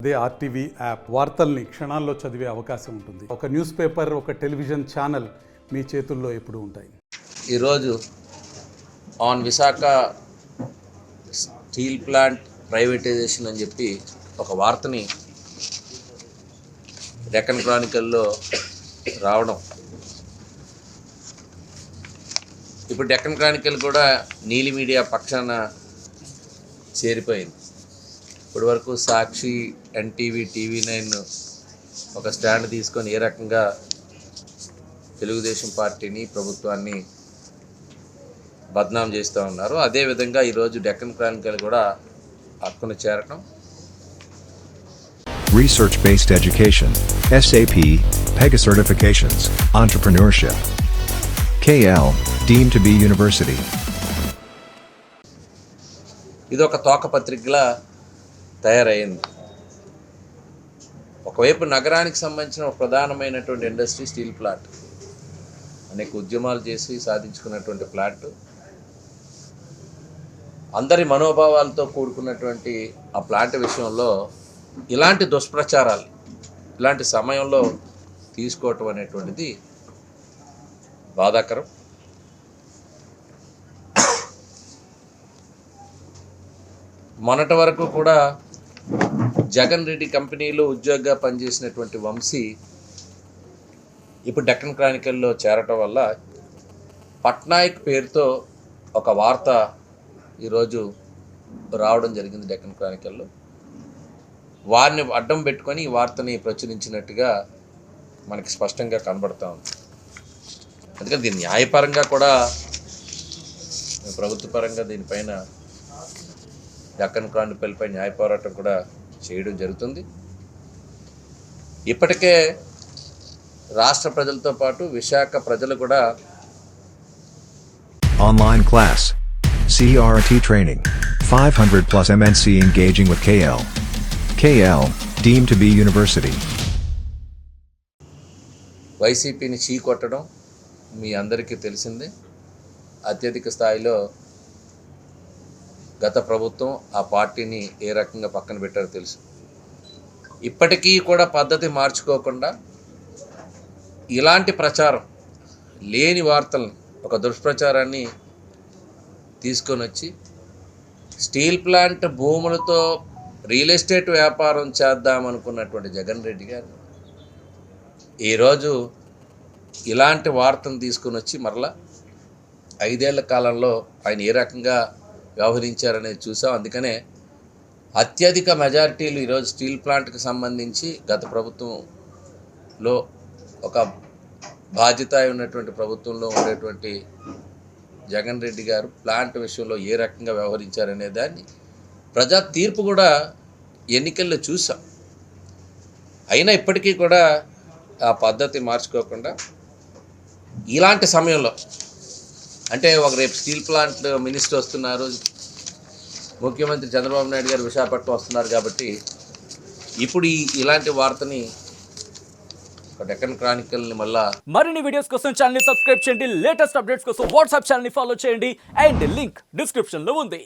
అదే RTV app వార్తల్ని క్షణాల్లో చదివే అవకాశం ఉంటుంది. ఒక న్యూస్ పేపర్, ఒక టెలివిజన్ ఛానల్ మీ చేతుల్లో ఎప్పుడూ ఉంటాయి. ఈరోజు on Visakha steel plant privatisation అని చెప్పి ఒక వార్తని డెక్కన్ క్రానికల్లో రావడం, ఇప్పుడు డెక్కన్ క్రానికల్ కూడా నీలి మీడియా పక్షాన చేరిపోయింది. ఇప్పటి వరకు సాక్షి, ఎన్టీవీ, TV9 ఒక స్టాండ్ తీసుకొని ఏ రకంగా తెలుగుదేశం పార్టీని, ప్రభుత్వాన్ని బద్నాం చేస్తూ ఉన్నారు, అదేవిధంగా ఈరోజు డెక్కన్ క్రానికల్ కూడా హక్కును చేరటం. Research-based education, SAP, PEGA certifications, entrepreneurship. KL, deemed to be university. ఇది ఒక తోకపత్రికలా తయారైంది. ఒకవైపు నగరానికి సంబంధించిన ఒక ప్రధానమైనటువంటి ఇండస్ట్రీ స్టీల్ ప్లాంట్, అనేక ఉద్యమాలు చేసి సాధించుకున్నటువంటి ప్లాంట్, అందరి మనోభావాలతో కూడుకున్నటువంటి ఆ ప్లాంట్ విషయంలో ఇలాంటి దుష్ప్రచారాలు ఇలాంటి సమయంలో తీసుకోవటం అనేటువంటిది బాధాకరం. మొన్నటి వరకు కూడా జగన్ రెడ్డి కంపెనీలో ఉద్యోగిగా పనిచేసినటువంటి వంశీ ఇప్పుడు డెక్కన్ క్రానికల్లో చేరటం వల్ల పట్నాయక్ పేరుతో ఒక వార్త ఈరోజు రావడం జరిగింది డెక్కన్ క్రానికల్లో. వారిని అడ్డం పెట్టుకొని ఈ వార్తని ప్రచురించినట్టుగా మనకి స్పష్టంగా కనబడతా ఉంది. అందుకని దీన్ని న్యాయపరంగా కూడా, ప్రభుత్వపరంగా దీనిపైన డెక్కన్ క్రానికల్పై న్యాయ పోరాటం కూడా చేయడం జరుగుతుంది. ఇప్పటికే రాష్ట్ర ప్రజలతో పాటు విశాఖ ప్రజలు కూడా Online class. CRT training. 500 plus MNC engaging with KL. KL, deemed to be university. వైసీపీని చీకొట్టడం మీ అందరికీ తెలిసిందే. అత్యధిక స్థాయిలో గత ప్రభుత్వం ఆ పార్టీని ఏ రకంగా పక్కన పెట్టారో తెలుసు. ఇప్పటికీ కూడా పద్ధతి మార్చుకోకుండా ఇలాంటి ప్రచారం, లేని వార్తలను, ఒక దుష్ప్రచారాన్ని తీసుకొని వచ్చి స్టీల్ ప్లాంట్ భూములతో రియల్ ఎస్టేట్ వ్యాపారం చేద్దామనుకున్నటువంటి జగన్ రెడ్డి గారు ఈరోజు ఇలాంటి వార్తను తీసుకొని వచ్చి మరలా 5 ఏళ్ల కాలంలో ఆయన ఏ రకంగా వ్యవహరించారనేది చూసాం. అందుకనే అత్యధిక మెజారిటీలు ఈరోజు స్టీల్ ప్లాంట్కి సంబంధించి గత ప్రభుత్వంలో ఒక బాధ్యత ఉన్నటువంటి ప్రభుత్వంలో ఉండేటువంటి జగన్ రెడ్డి గారు ప్లాంట్ విషయంలో ఏ రకంగా వ్యవహరించారనే దాన్ని ప్రజా తీర్పు కూడా ఎన్నికల్లో చూసాం. అయినా ఇప్పటికీ కూడా ఆ పద్ధతి మార్చుకోకుండా ఇలాంటి సమయంలో, అంటే ఒక రేపు స్టీల్ ప్లాంట్ మినిస్టర్ వస్తున్నారు, ముఖ్యమంత్రి చంద్రబాబు నాయుడు గారు విశాఖపట్నం వస్తున్నారు కాబట్టి ఇప్పుడు ఇలాంటి వార్తని డెక్కన్ క్రానికల్ని మళ్ళా మరిన్ని వీడియోస్ కోసం ఛానల్ ని సబ్స్క్రైబ్ చేయండి. లేటెస్ట్ అప్డేట్స్ కోసం వాట్సాప్ ఛానల్ ని ఫాలో చేయండి. అండ్ లింక్ డిస్క్రిప్షన్ లో ఉంది.